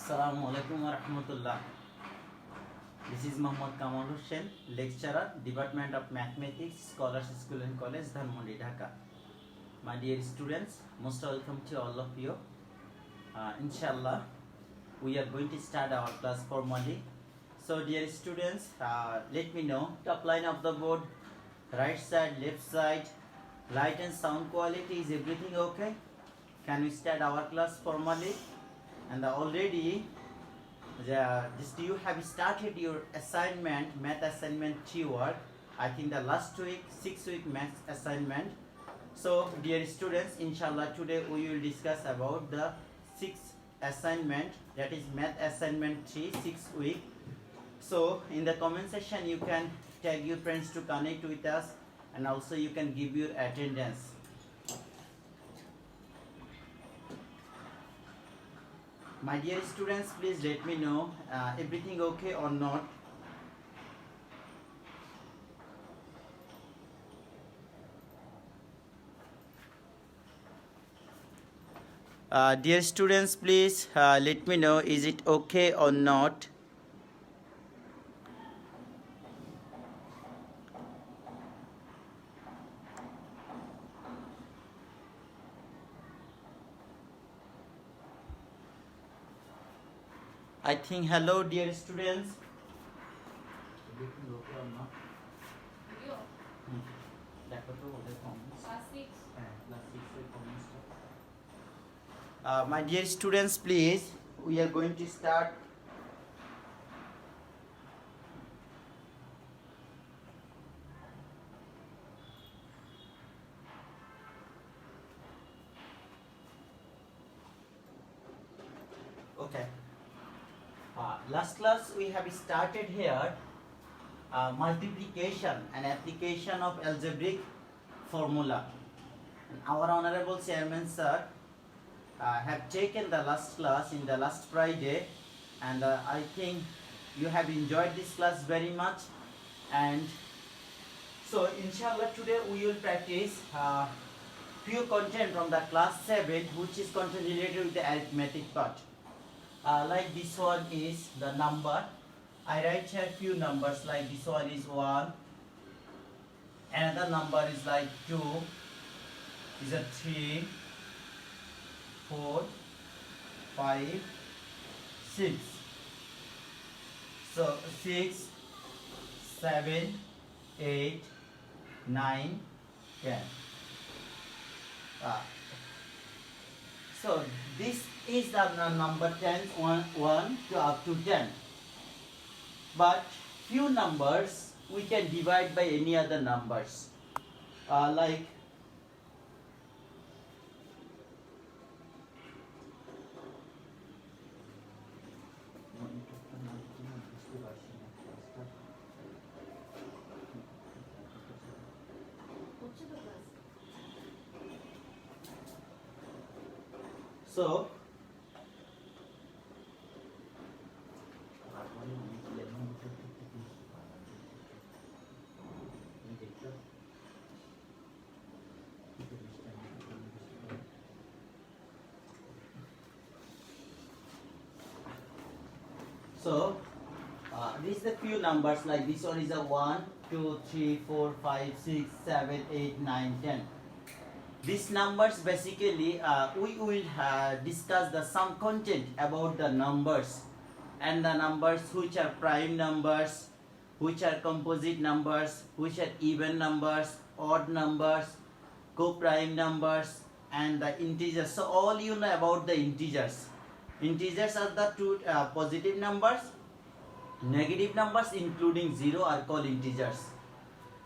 Assalamu alaikum wa rahmatullah. This is Muhammad Kamal Hussain, lecturer, Department of Mathematics, Scholars School and College, Dhanmondi, Dhaka. My dear students, most welcome to all of you. Inshallah, we are going to start our class formally. So, dear students, let me know top line of the board, right side, left side, light and sound quality. Is everything okay? Can we start our class formally? And already just you have started your assignment, math assignment 3 work. I think the last week 6-week math assignment. So dear students, inshallah today we will discuss about the 6th assignment, that is math assignment 3 6 week. So in the comment section you can tag your friends to connect with us, and also you can give your attendance. My dear students, please let me know everything okay or not. Dear students, please let me know, is it okay or not? I think hello dear students. My dear students, please, we are going to start. Okay. Last class we have started here multiplication and application of algebraic formula. And our honorable chairman sir have taken the last class in the last Friday, and I think you have enjoyed this class very much. And so inshallah today we will practice few content from the class 7, which is content related with the arithmetic part. Like this one is the number. I write here few numbers, like this one is 1, another number is like 2, is a 3, 4, 5, 6. So 6, 7, 8, 9, 10. So this is the number 10, 1 to up to 10. But few numbers we can divide by any other numbers. Like so this is the few numbers, like this one is a 1, 2, 3, 4, 5, 6, 7, 8, 9, 10. These numbers basically we will discuss the some content about the numbers, and the numbers which are prime numbers, which are composite numbers, which are even numbers, odd numbers, co-prime numbers, and the integers. So all you know about the integers. Integers are the two positive numbers. Negative numbers including 0 are called integers.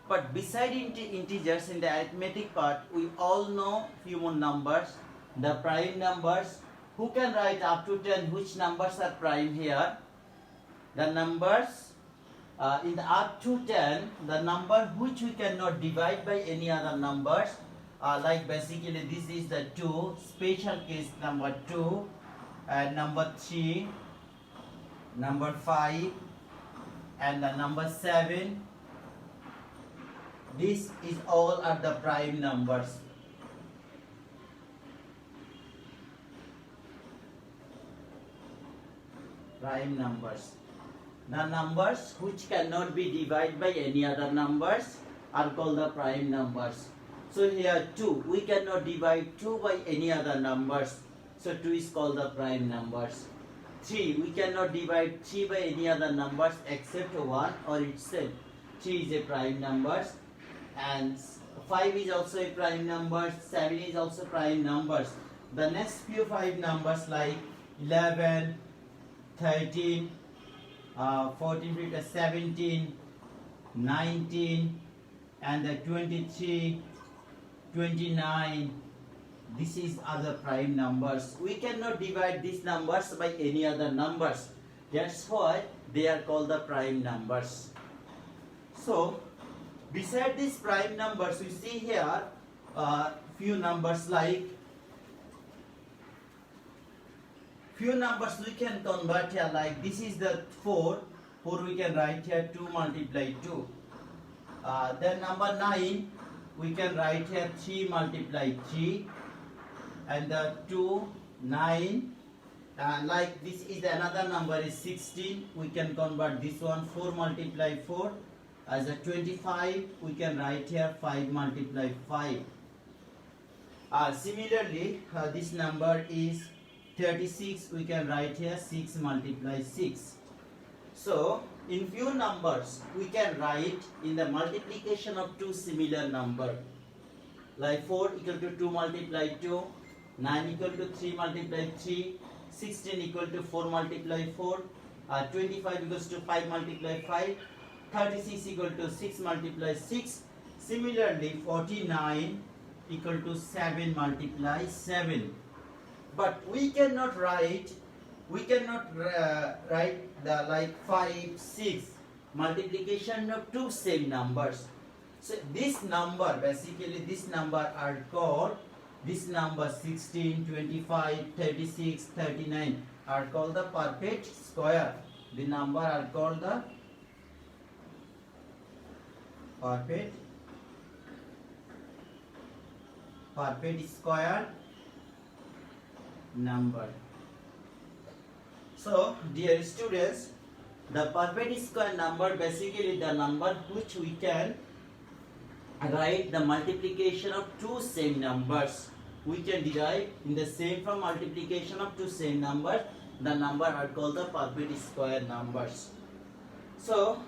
But beside integers, in the arithmetic part, we all know few more numbers, the prime numbers. Who can write up to 10? Which numbers are prime here? The numbers in the up to 10, the number which we cannot divide by any other numbers, like basically this is the 2, special case number 2, number 3, number 5, and the number 7. This is all are the prime numbers. prime numbers. The numbers which cannot be divided by any other numbers are called the prime numbers. So here 2, we cannot divide 2 by any other numbers. So 2 is called the prime numbers. 3, we cannot divide 3 by any other numbers except 1 or itself. 3 is a prime number. And 5 is also a prime number. 7 is also prime numbers. The next few 5 numbers like 11, 13, 14, 15, 17, 19, and 23, 29. This is other prime numbers. We cannot divide these numbers by any other numbers. That's why they are called the prime numbers. So, beside these prime numbers, we see here few numbers like few numbers we can convert here, like this is the 4 we can write here 2 multiply 2. Then number 9 we can write here 3 multiply 3, and the 2, 9, like this is another number is 16, we can convert this one 4 multiply 4 as a 25, we can write here 5 multiply 5. Similarly, this number is 36, we can write here 6 multiply 6. So, in few numbers, we can write in the multiplication of two similar number. Like 4 equal to 2 multiply 2, 9 equal to 3 multiply 3, 16 equal to 4 multiply 4, 25 equals to 5 multiply 5, 36 equal to 6 multiply 6. Similarly, 49 equal to 7 multiply 7. But we cannot write the like 5, 6 multiplication of two same numbers. So this number, basically this number are called, this number 16, 25, 36, 39 are called the perfect square. The number are called the perfect square number. So, dear students, the perfect square number basically the number which we can write the multiplication of two same numbers. We can derive in the same from multiplication of two same numbers. The number are called the perfect square numbers. So,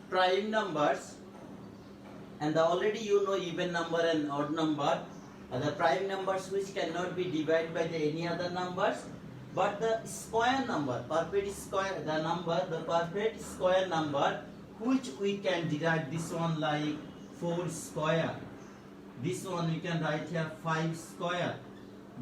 prime numbers, and already you know even number and odd number. The prime numbers which cannot be divided by any other numbers, but the square number, perfect square, the perfect square number which we can derive, this one like 4 square, this one we can write here 5 square,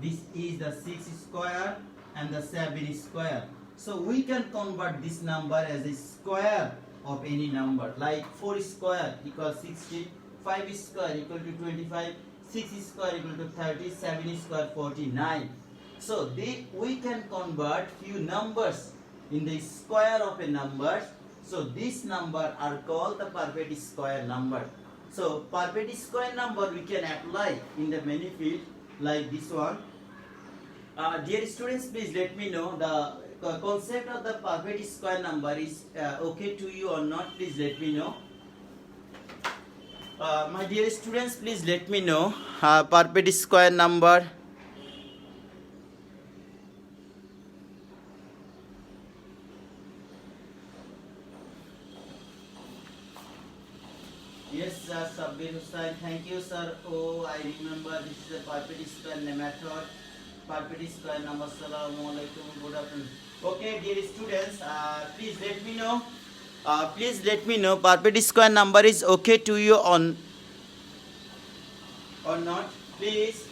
this is the 6 square and the 7 square. So we can convert this number as a square of any number, like 4 square equals 60, 5 square equal to 25, 6 square equal to 30, 7 square 49. So we can convert few numbers in the square of a number. So this number are called the perfect square number. So perfect square number we can apply in the many fields like this one. Dear students, please let me know the concept of the perfect square number is okay to you or not. Please let me know. My dear students, please let me know perfect square number. Yes, sir, Sabbir Hussain. Thank you, sir. Oh, I remember this is a perfect square method. Perfect square number. Assalamu alaikum. Good afternoon. Okay, dear students, please let me know. Please let me know perfect square number is okay to you or not. Please.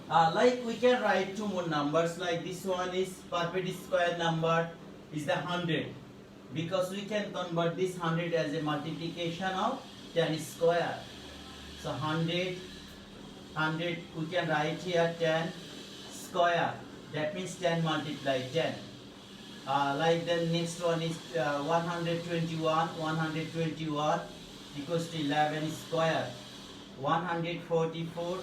Like we can write two more numbers, like this one is perfect square number is the 100, because we can convert this 100 as a multiplication of 10 square. So 100 we can write here 10 square, that means 10 multiply 10. Like the next one is 121 equals to 11 square. 144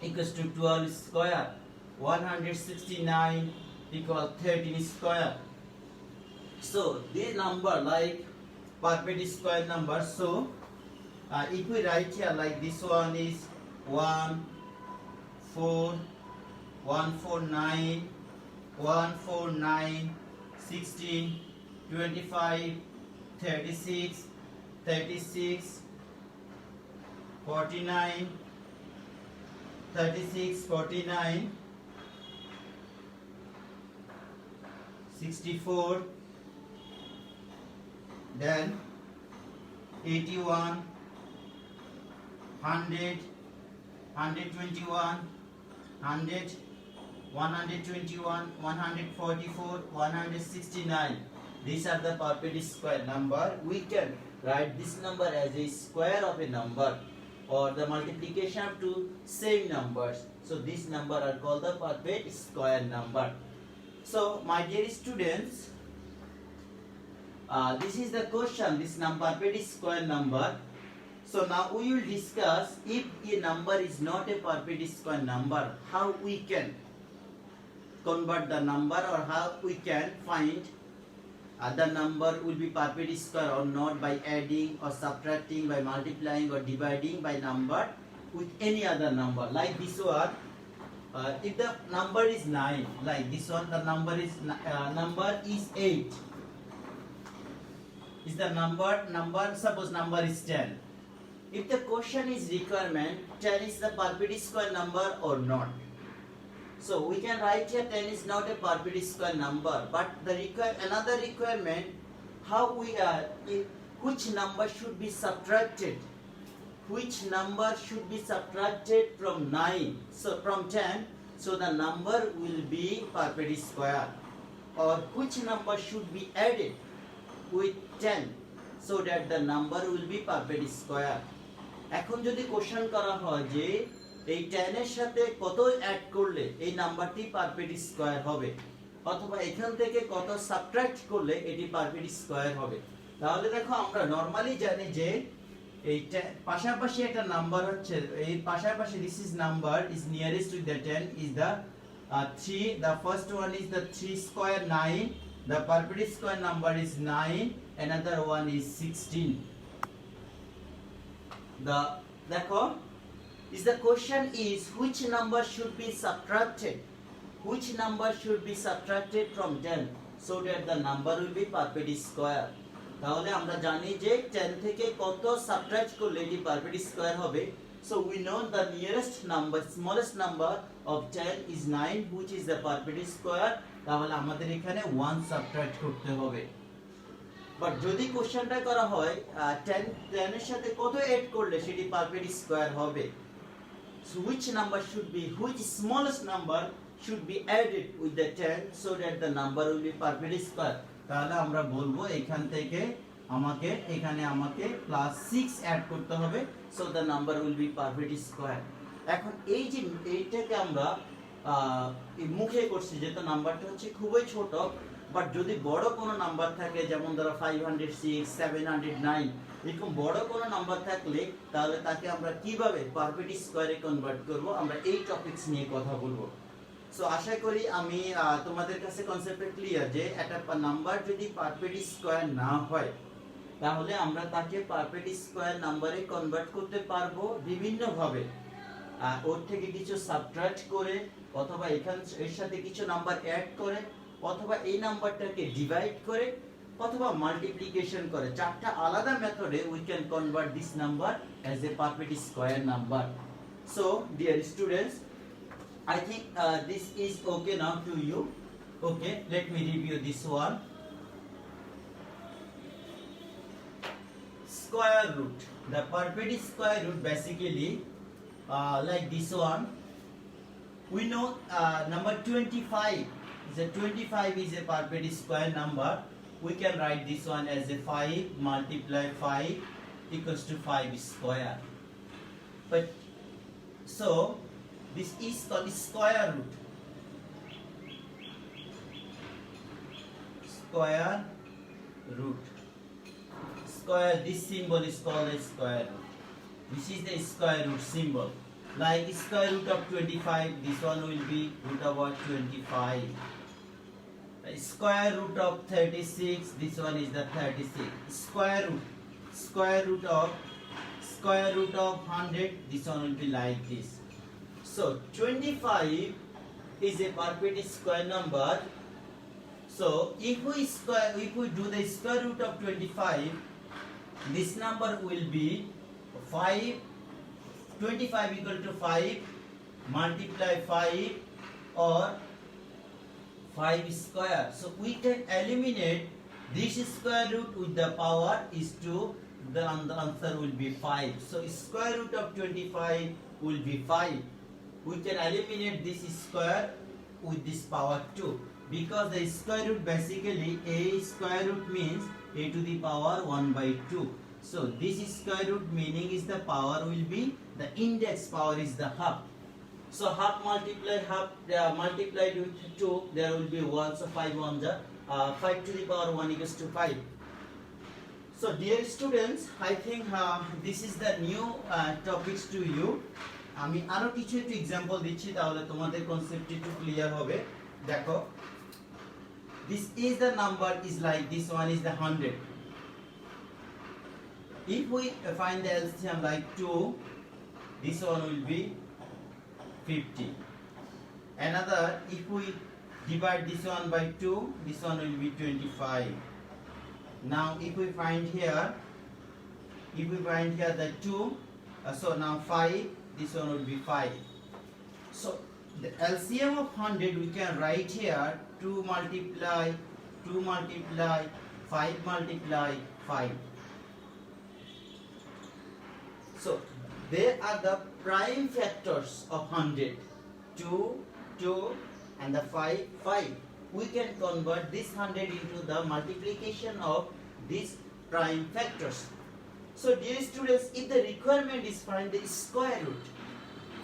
equals to 12 square. 169 equal 13 square. So this number like perfect square number. So if we write here like this one is 1 4 149 149 16 25 36 36 49 36 49 64 then 81 100 121 100 121 144 169. These are the perfect square number. We can write this number as a square of a number or the multiplication of two same numbers. So these number are called the perfect square number. So my dear students, this is the question, this number perfect square number. So now we will discuss if a number is not a perfect square number, how we can convert the number or how we can find the number will be perfect square or not by adding or subtracting, by multiplying or dividing by number with any other number. Like this one, if the number is 9, like this one, the number is 8. Is the number suppose number is 10. If the question is requirement, 10 is the perfect square number or not. So we can write here 10 is not a perfect square number, but the another requirement, how we are, which number should be subtracted, which number should be subtracted from 9, so from 10, so the number will be perfect square, or which number should be added with 10 so that the number will be perfect square. এখন যদি question করা হয় যে এই 10 এর সাথে কত add করলে এই নাম্বারটি পারফেক্ট স্কয়ার হবে অথবা এখান থেকে কত সাবট্রাক্ট করলে এটি পারফেক্ট স্কয়ার হবে, তাহলে দেখো আমরা নরমালি জানি যে এই পাশাপাশি একটা নাম্বার হচ্ছে এই পাশাপাশি this is number is nearest to the 10 is the 3, the first one is the 3 square 9, the perfect square number is 9, another one is 16. देखो is the question is which number should be subtracted, which number should be subtracted from 10 so that the number will be perfect square. তাহলে আমরা জানি যে 10 থেকে কত subtract করলে এটি perfect square হবে, so we know the nearest number, smallest number of 10 is 9, which is the perfect square. তাহলে আমাদের এখানে 1 সাবট্রাক্ট করতে হবে। বাট যদি কোশ্চেনটা করা হয় 10 এর সাথে কত এড করলে সেটি পারফেক্ট স্কয়ার হবে, so which number should be, which smallest number should be added with the 10 so that the number will be perfect square. তাহলে আমরা বলবো এখান থেকে আমাকে প্লাস 6 অ্যাড করতে হবে, so the number will be perfect square. এখন এই যে এইটাকে আমরা মুখে করছি যেহেতু নাম্বারটা হচ্ছে খুবই ছোট, বাট যদি বড় কোনো নাম্বার থাকে যেমন ধরো 506 709 এরকম বড় কোনো নাম্বার থাকলে তাহলে তাকে আমরা কিভাবে পারফেক্ট স্কয়ারে কনভার্ট করব আমরা এই টপিকস নিয়ে কথা বলবো। সো আশা করি আমি তোমাদের কাছে কনসেপ্টটা ক্লিয়ার যে একটা নাম্বার যদি পারফেক্ট স্কয়ার না হয় তাহলে আমরা তাকে পারফেক্ট স্কয়ার নাম্বারে কনভার্ট করতে পারবো বিভিন্ন ভাবে, ওর থেকে কিছু সাবট্রাক্ট করে অথবা এর সাথে কিছু নাম্বার অ্যাড করে অথবা এই নাম্বারটাকে ডিভাইড করে অথবা মাল্টিপ্লিকেশন করে, চারটা আলাদা মেথডে we can convert this number as a perfect square number. So dear students, I think this is okay now to you. Okay, let me review this one. Square root, the perfect square root basically like this one. We know number 25 is a perfect square number. We can write this one as a 5 multiply 5 equals to 5 square. But so this is called square root. Square root. Square, this symbol is called a square root. This is the square root symbol. Like square root of 25, this one will be root of 25. Square root of 36, this one is the 36. Square root of 100, this one will be like this. So 25 is a perfect square number. So if we do the square root of 25, this number will be 5. 25 equal to 5 multiply 5 or 5 square. So we can eliminate this square root with the power is 2. The answer will be 5. So square root of 25 will be 5. We can eliminate this square with this power 2, because the square root basically a square root means a to the power 1 by 2. So this square root meaning is the power will be the index power is the half. So half multiplied with 2, there will be 1. So 5 1 5 to the power 1 equals to 5. So dear students, I think this is the new topics to you. আমি আরো কিছু একটু example দিচ্ছি, তাহলে তোমাদের কনসেপ্টটি একটু clear হবে। দেখো, this is the number is like this one is the 100. If we find the LCM like 2, this one will be 50. Another, if we divide this one by 2, this one will be 25. Now if we find here the 2, so now 5, this one will be 5. So the LCM of 100 we can write here 2 multiply 5 multiply 5. So they are the prime factors of 100. 2 and the 5. We can convert this 100 into the multiplication of these prime factors. So dear students, if the requirement is find the square root,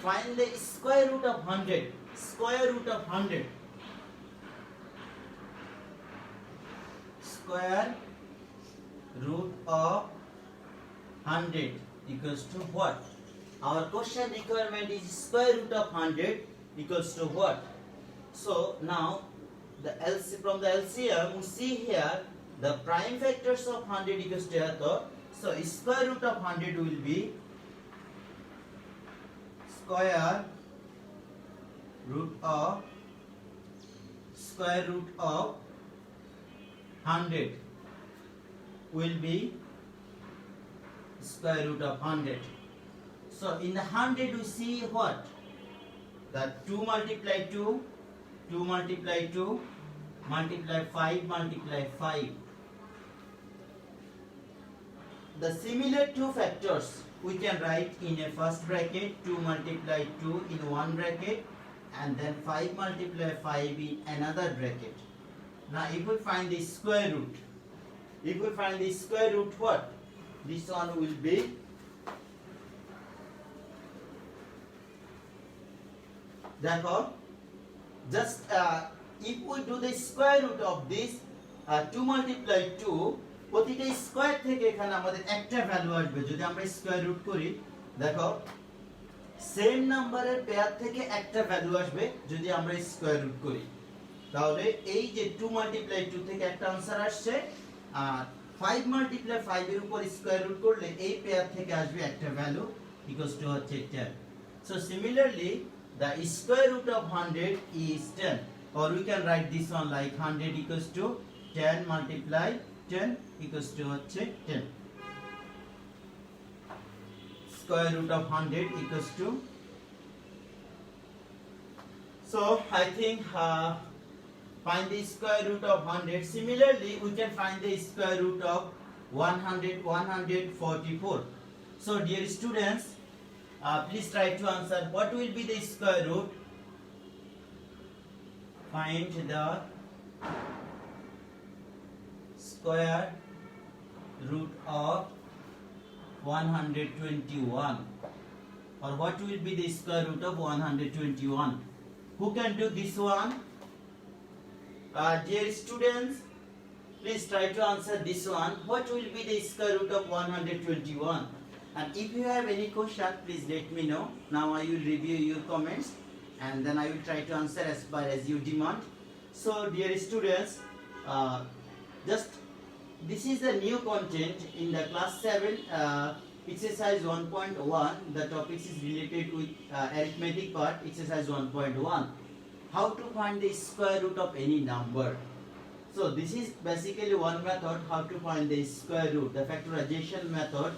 find the square root of 100. Square root of 100 equals to what? Our question requirement is square root of 100 equals to what? So now from the LCM we see here the prime factors of 100 equals to so square root of 100 will be square root of 100 will be square root of 100. So in the 100 we see what? That 2 multiply 2 multiply 2 multiply 5 multiply 5. The similar two factors we can write in a first bracket, 2 multiply 2 in one bracket, and then 5 multiply 5 in another bracket. Now if we find the square root, what? This one will be therefore just if we do the square root of this 2 multiply 2, প্রতিটা square থেকে এখানে আমাদের একটা value আসবে। যদি আমরা square root করি, দেখো সেম নাম্বারের পেয়ার থেকে একটা ভ্যালু আসবে যদি আমরা স্কয়ার রুট করি। তাহলে এই যে 2 মাল্টিপ্লাই 2 থেকে একটা आंसर আসছে, আর 5 মাল্টিপ্লাই 5 এর উপর স্কয়ার রুট করলে এই পেয়ার থেকে আসবে একটা ভ্যালু ইকুয়ালস টু হচ্ছে 10. So similarly the square root of 100 is 10, or we can write this one like 100 equals to 10 multiply 10 equals to 10. Square root of 100 equals to, so I think find the square root of 100. Similarly we can find the square root of 144. So dear students, please try to answer what will be the square root. Find the square root of 121, or what will be the square root of 121? Who can do this one? Dear students, please try to answer this one. What will be the square root of 121? And if you have any question, please let me know. Now I will review your comments and then I will try to answer as far as you demand. So dear students, just this is the new content in the class 7 exercise 1.1. The topic is related with arithmetic part, exercise 1.1. How to find the square root of any number. So this is basically one method how to find the square root, the factorization method,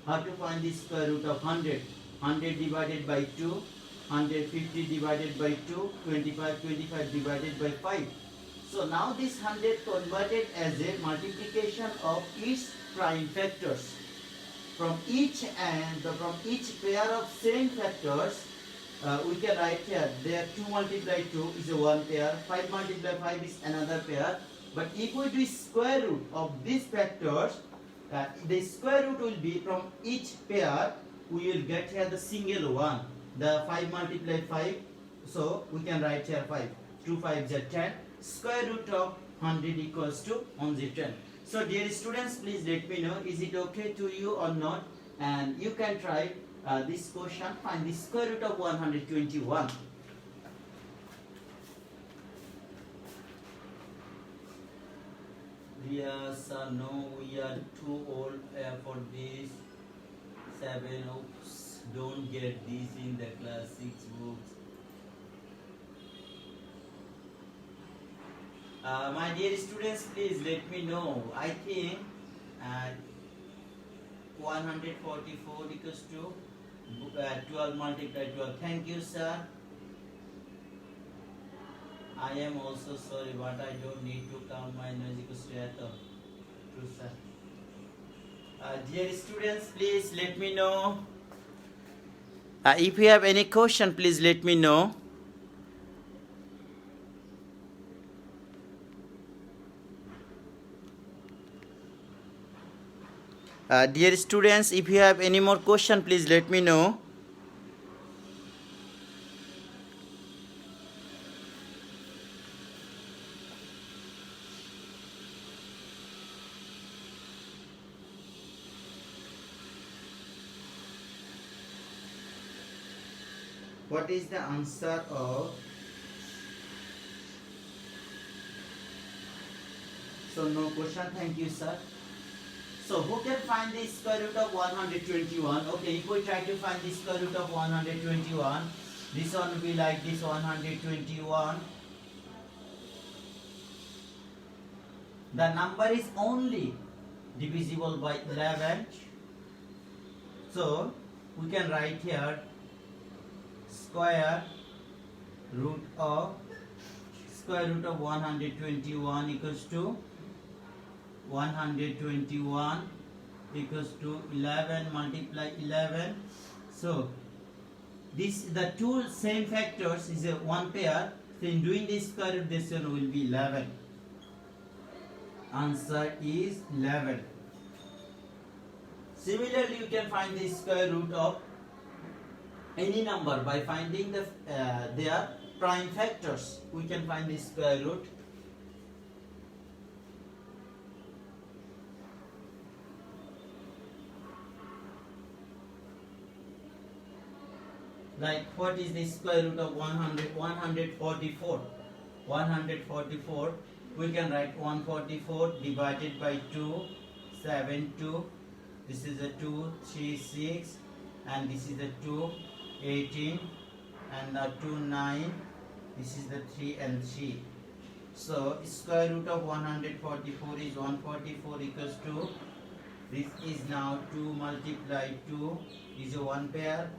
how to find the square root of 100. 100 divided by 2, 150 divided by 2, 25 divided by 5. So now this 100 converted as a multiplication of its prime factors. From each pair of same factors, we can write here, there 2 multiply 2 is a one pair, 5 multiply 5 is another pair. But if we do square root of these factors, the square root will be from each pair, we will get here the single one. The 5 multiply 5, so we can write here 5. 2 5 is 10. Square root of 100 equals to 110. So dear students, please let me know, is it okay to you or not? And you can try this question, find the square root of 121. Yes, no, we are too old for this. 7, oops, don't get this in the class 6 books. My dear students, please let me know. I think 144 equals to 12 multiplied 12. Thank you, sir. I am also sorry, but I don't need to count my noise equals to at all. True, sir. Dear students, please let me know. If you have any question, please let me know. Dear students, if you have any more question, please let me know. What is the answer of? So no question. Thank you, sir. So who can find the square root of 121? Okay, if we try to find the square root of 121, this one will be like this 121. The number is only divisible by 11. So we can write here square root of 121 equals to 121 equals to 11 multiply 11. So this the two same factors is a one pair. So in doing this square root, this one will be 11. Answer is 11. Similarly, you can find the square root of any number by finding their prime factors. We can find the square root. Like what is the square root of 100? 144. 144. We can write 144 divided by 2, 7, 2. This is a 2, 3, 6. And this is a 2, 18. And the 2, 9. This is the 3 and 3. So square root of 144 is 144 equals to, this is now 2 multiply 2 is a one pair.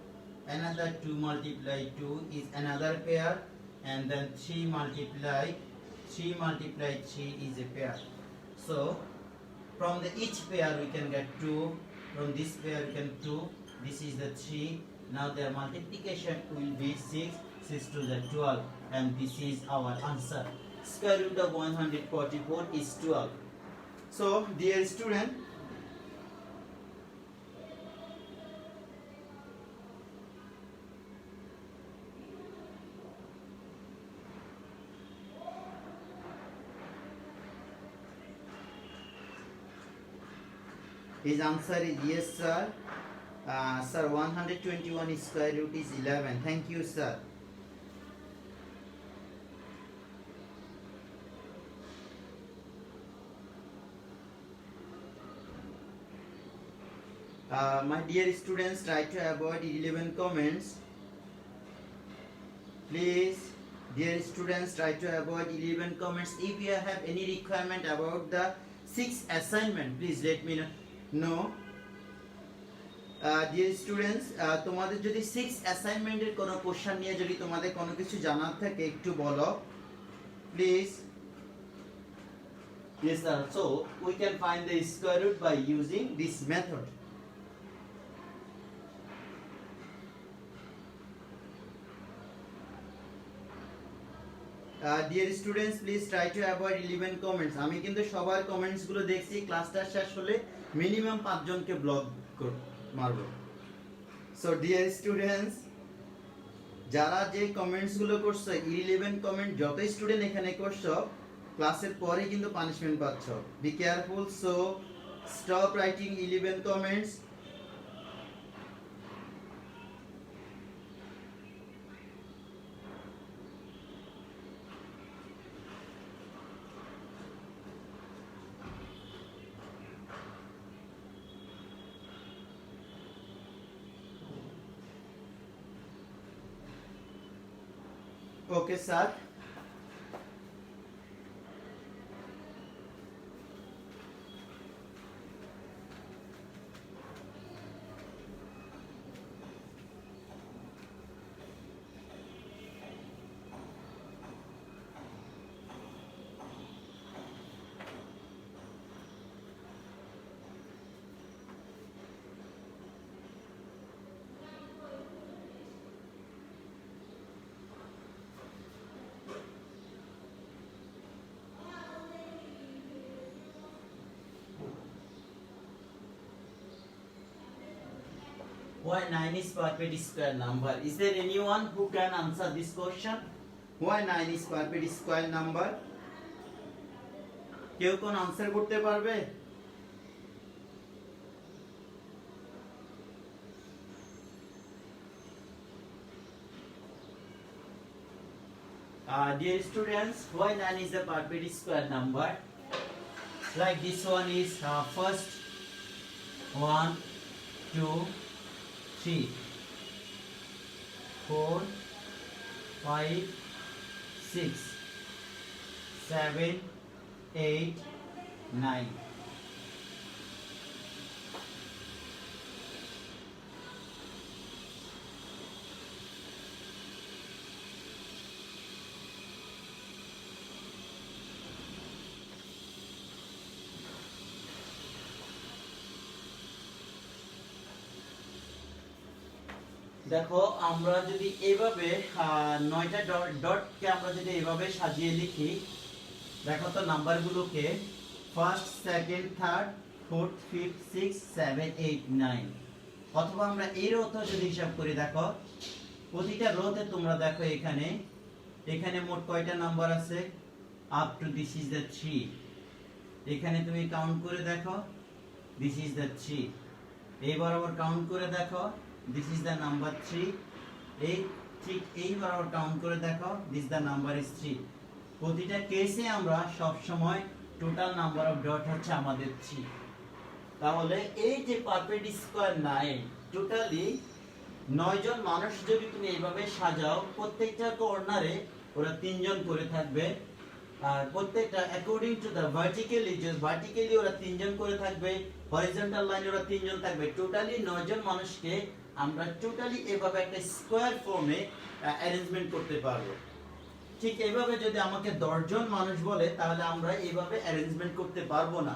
Another 2 multiply 2 is another pair, and then 3 multiply 3 is a pair. So from each pair we can get 2, from this pair we can 2, this is the 3. Now their multiplication will be 6, 6 to the 12, and this is our answer. Square root of 144 is 12. So dear student, his answer is yes, sir. Sir, 121 square root is 11. Thank you, sir. My dear students, try to avoid irrelevant comments. Please, dear students, try to avoid irrelevant comments. If you have any requirement about the 6th assignment, please let me know. Dear students, তোমাদের যদি 6th assignment এর কোনো question নিয়ে যদি তোমাদের কোনো কিছু জানার থাকে একটু বলো please. Yes sir, so we can find the square root by using this method. Dear students, please try to avoid irrelevant comments. আমি কিন্তু সবার কমেন্টস গুলো দেখছি, ক্লাসটা শেষ হলে মিনিমাম 5 জনকে ব্লক মারবো. সো ডিয়ার স্টুডেন্টস, যারা যে কমেন্টস গুলো করছো ইররিলেভেন্ট কমেন্ট যত স্টুডেন্ট এখানে করছো ক্লাসের পরে কিন্তু পানিশমেন্ট পাচ্ছ. Be careful. So stop writing irrelevant comments. Okay, sir. Why 9 is perfect square number? Is there anyone who can answer this question? Why 9 is perfect square number? কেউ কোন answer করতে পারবে? Dear students, why 9 is the perfect square number? Like this one is first 1, 2, 3, 4, 5, 6, 7, 8, 9. দেখো আমরা যদি এইভাবে 9টা ডটকে আমরা যদি এইভাবে সাজিয়ে লিখি, দেখো তো নাম্বারগুলোকে first, second, third, fourth, fifth, six, 7, 8, 9, অথবা আমরা এই রোতে যদি হিসাব করি, দেখো প্রতিটা রোতে তোমরা দেখো এখানে মোট কয়টা নাম্বার আছে, up to this is the 3. এখানে তুমি কাউন্ট করে দেখো, দিস ইজ দ্য 3. এইবার আবার কাউন্ট করে দেখো, this is the number 3. ঠিক এইবার আবার কাউন্ট করে দেখো, this the number is 3. প্রতিটা কেসে আমরা সব সময় টোটাল নাম্বার অফ ডট হচ্ছে আমাদের 3. তাহলে এই যে পারফেক্ট স্কয়ার 9, টোটালি 9 জন মানুষ যদি তুমি এইভাবে সাজাও, প্রত্যেকটা কর্নারে ওরা 3 জন করে থাকবে, আর প্রত্যেকটা অ্যাকর্ডিং টু দা ভার্টিক্যালি ওরা 3 জন করে থাকবে, হরিজন্টাল লাইনে ওরা 3 জন থাকবে. টোটালি 9 জন মানুষকে আমরা টোটালি এভাবে একটা স্কয়ার ফর্মে অ্যারেঞ্জমেন্ট করতে পারবো. ঠিক এইভাবে যদি আমাকে 10 জন মানুষ বলে তাহলে আমরা এইভাবে অ্যারেঞ্জমেন্ট করতে পারবো না.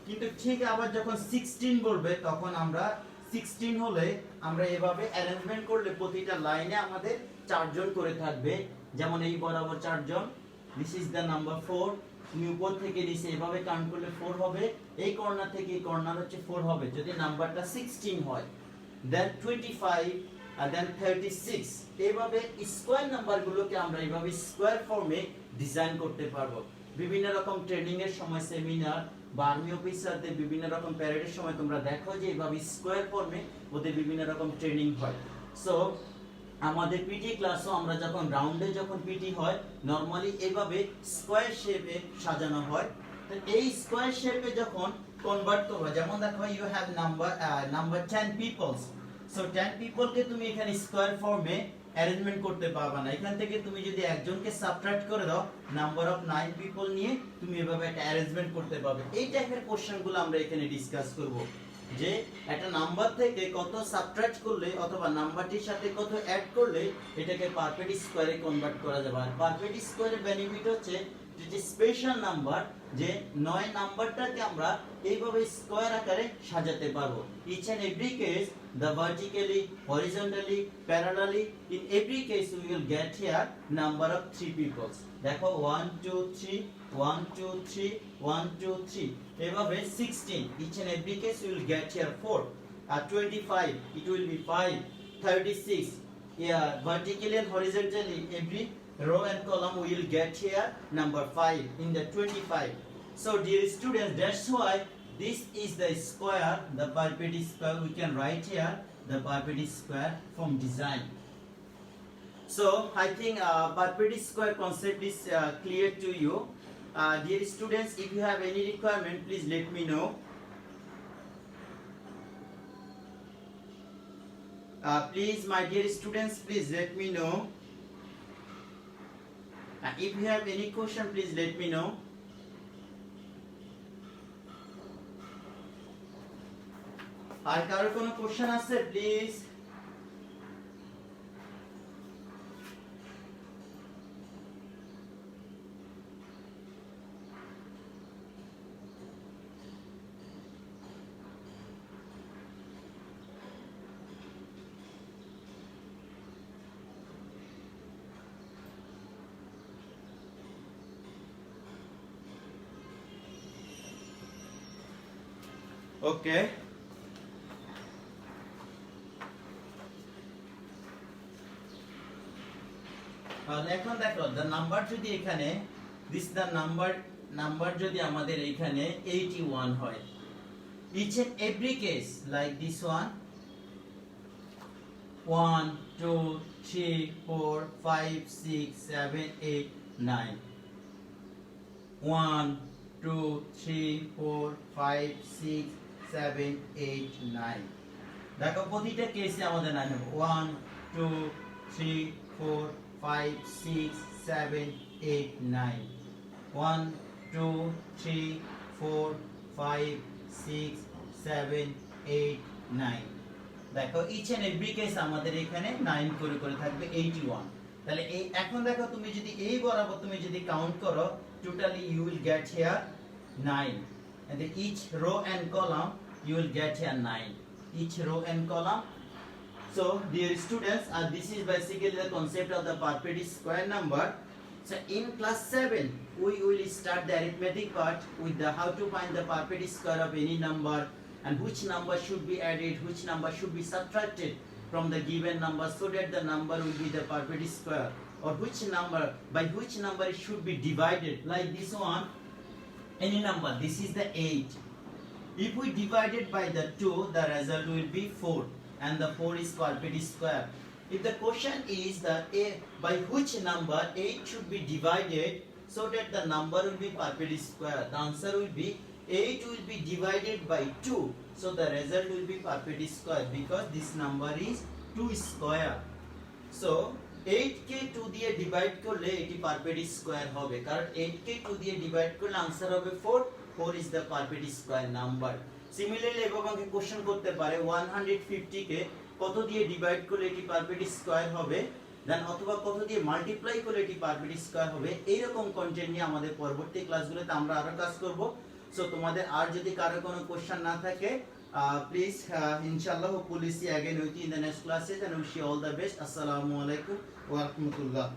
কিন্তু ঠিক আবার যখন 16 বলবে তখন আমরা 16 হলে আমরা এভাবে অ্যারেঞ্জমেন্ট করলে প্রতিটা লাইনে আমাদের 4 জন করে থাকবে. যেমন এই বরাবর 4 জন, দিস ইজ দ্য নাম্বার 4. তুমি উপর থেকে নিচে এভাবে কাউন্ট করলে 4 হবে, এই কর্নার থেকে এই কর্নার হচ্ছে 4 হবে যদি নাম্বারটা 16 হয়. then 25 and then 36. এইভাবে স্কয়ার নাম্বারগুলোকে আমরা এইভাবে স্কয়ার ফর্মে ডিজাইন করতে পারবো. বিভিন্ন রকম ট্রেনিং এর সময়, সেমিনার বা আর্মি অফিসারদের বিভিন্ন রকম প্যারেডের সময় তোমরা দেখো যে এইভাবে স্কয়ার ফর্মে ওদের বিভিন্ন রকম ট্রেনিং হয়. সো আমাদের পিটি ক্লাসও আমরা যখন রাউন্ডে যখন পিটি হয় নরমালি এইভাবে স্কয়ার শেপে সাজানো হয়. তো এই স্কয়ার শেপে যখন কনভার্ট করবা, যেমন দেখো you have number 10 peoples, so 10 people কে তুমি এখানে স্কয়ার ফর্মে অ্যারেঞ্জমেন্ট করতে পারবা না। এখান থেকে তুমি যদি একজনকে সাবট্রাক্ট করে দাও, নাম্বার অফ 9 পিপল নিয়ে তুমি এভাবে একটা অ্যারেঞ্জমেন্ট করতে পারবে। এই টাইপের কোশ্চেনগুলো আমরা এখানে ডিসকাস করব, যে একটা নাম্বার থেকে কত সাবট্রাক্ট করলে অথবা নাম্বারটির সাথে কত অ্যাড করলে এটাকে পারফেক্ট স্কয়ারে কনভার্ট করা যাবে। আর পারফেক্ট স্কয়ারের বেনিফিট হচ্ছে যে স্পেশাল নাম্বার, যে 9 নাম্বারটাকে আমরা এইভাবে স্কয়ার আকারে সাজাতে পারবো। Each and every case the vertically, horizontally, parallelly, in every case we will get here number of 3 peoples. দেখো 1 2 3 1 2 3 1 2 3 এভাবে 16, each and every case we will get here 4. 25 it will be 5. 36, yeah, vertically and horizontally every row and column we will get here number 5 in the 25. So dear students, that's why this is the square, the perfect square. We can write here the perfect square from design. So I think perfect square concept is clear to you. Dear students, if you have any requirement, please let me know. Please, my dear students, please let me know. If you have any question, please let me know. আর কারো কোনো question আছে please? ওকে, এখন দেখো the number যদি এখানে this the number যদি আমাদের এখানে 81 হয়, each and every case like this one 1 2 3 4 5 6 7 8 9 1 2 3 4 5 6 7 8 9 দেখো প্রতিটা কেসে আমাদের 9 হবে 1 2 3 4 5 6 7 8 9 1 2 3 4 5 6 7 8 9 দেখো each and every case আমাদের এখানে 9 করে করে থাকবে 81। তাহলে এই এখন দেখো তুমি যদি এই বরাবর তুমি যদি কাউন্ট করো, totally you will get here 9, and the each row and column you will get here 9, each row and column. So dear students, this is basically the concept of the perfect square number. So in class 7 we will start the arithmetic part with the how to find the perfect square of any number, and which number should be added, which number should be subtracted from the given number so that the number will be the perfect square, or which number, by which number it should be divided. Like this one, any number, this is the 8. If we divide it by the 2, the result will be 4, and the 4 is perfect square. If the question is that by which number 8 should be divided so that the number will be perfect square, the answer will be 8 will be divided by 2, so the result will be perfect square, because this number is 2 square. So 8 কে 2 দিয়ে divide করলে এটি perfect square হবে, কারণ 8 কে 2 দিয়ে divide করলে answer হবে 4, 4 is the perfect square number. Similarly এভাবে question করতে পারে 150 কে কত দিয়ে ডিভাইড করলে এটি পারফেক্ট স্কয়ার হবে, দেন অথবা কত দিয়ে মাল্টিপ্লাই করলে এটি পারফেক্ট স্কয়ার হবে। এই রকম কন্টেন্ট নিয়ে আমাদের পরবর্তী ক্লাসগুলোতে আমরা আরো কাজ করব। সো তোমাদের আর যদি কারো কোনো কোশ্চেন না থাকে, please inshallah hopefully see again with you in the next classes, and wish you all the best. Assalamu alaikum wa rahmatullah.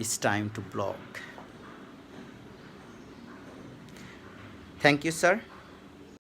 It's time to block. Thank you, sir.